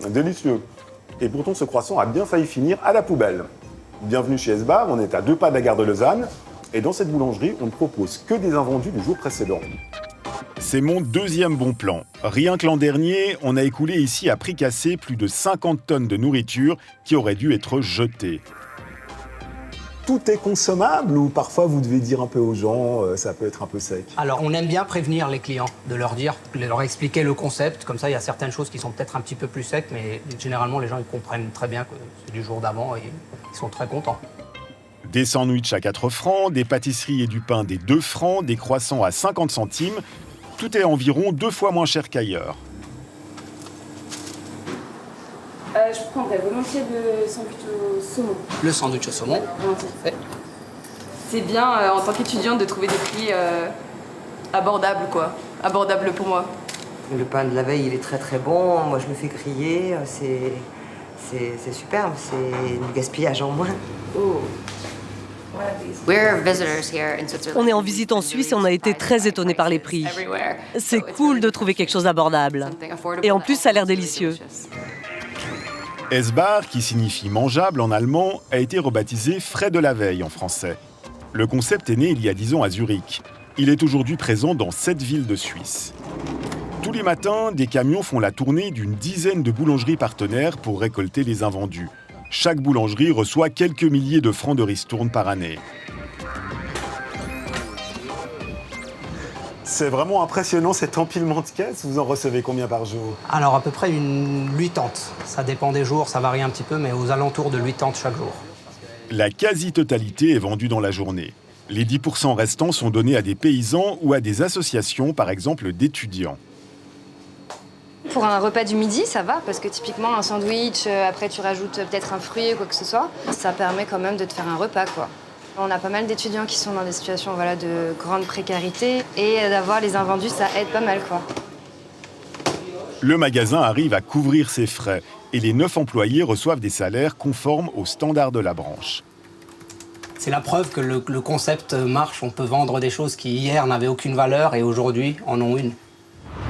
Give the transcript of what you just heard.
Délicieux. Et pourtant, ce croissant a bien failli finir à la poubelle. Bienvenue chez Esbar, on est à 2 pas de la gare de Lausanne. Et dans cette boulangerie, on ne propose que des invendus du jour précédent. C'est mon deuxième bon plan. Rien que l'an dernier, on a écoulé ici à prix cassé plus de 50 tonnes de nourriture qui auraient dû être jetées. Tout est consommable ou parfois vous devez dire un peu aux gens, ça peut être un peu sec? Alors, on aime bien prévenir les clients, de leur expliquer le concept. Comme ça, il y a certaines choses qui sont peut-être un petit peu plus secs, mais généralement, les gens ils comprennent très bien que c'est du jour d'avant et ils sont très contents. Des sandwichs à 4 francs, des pâtisseries et du pain des 2 francs, des croissants à 50 centimes. Tout est environ 2 fois moins cher qu'ailleurs. Je prendrais volontiers le sandwich au saumon. Le sandwich au saumon. Volontiers. C'est bien en tant qu'étudiante de trouver des prix abordables, quoi. Abordables pour moi. Le pain de la veille, il est très très bon. Moi, je le fais griller. C'est superbe. C'est du gaspillage en moins. Oh. On est en visite en Suisse et on a été très étonnés par les prix. C'est cool de trouver quelque chose d'abordable. Et en plus, ça a l'air délicieux. Esbar, qui signifie mangeable en allemand, a été rebaptisé frais de la veille en français. Le concept est né il y a 10 ans à Zurich. Il est aujourd'hui présent dans 7 villes de Suisse. Tous les matins, des camions font la tournée d'une dizaine de boulangeries partenaires pour récolter les invendus. Chaque boulangerie reçoit quelques milliers de francs de ristourne par année. C'est vraiment impressionnant cet empilement de caisses. Vous en recevez combien par jour? Alors, à peu près une 80. Ça dépend des jours, ça varie un petit peu, mais aux alentours de 80 chaque jour. La quasi-totalité est vendue dans la journée. Les 10% restants sont donnés à des paysans ou à des associations, par exemple d'étudiants. Pour un repas du midi, ça va, parce que typiquement un sandwich, après tu rajoutes peut-être un fruit ou quoi que ce soit, ça permet quand même de te faire un repas, quoi. On a pas mal d'étudiants qui sont dans des situations de grande précarité et d'avoir les invendus, ça aide pas mal, quoi. Le magasin arrive à couvrir ses frais et les 9 employés reçoivent des salaires conformes aux standards de la branche. C'est la preuve que le concept marche. On peut vendre des choses qui hier n'avaient aucune valeur et aujourd'hui en ont une.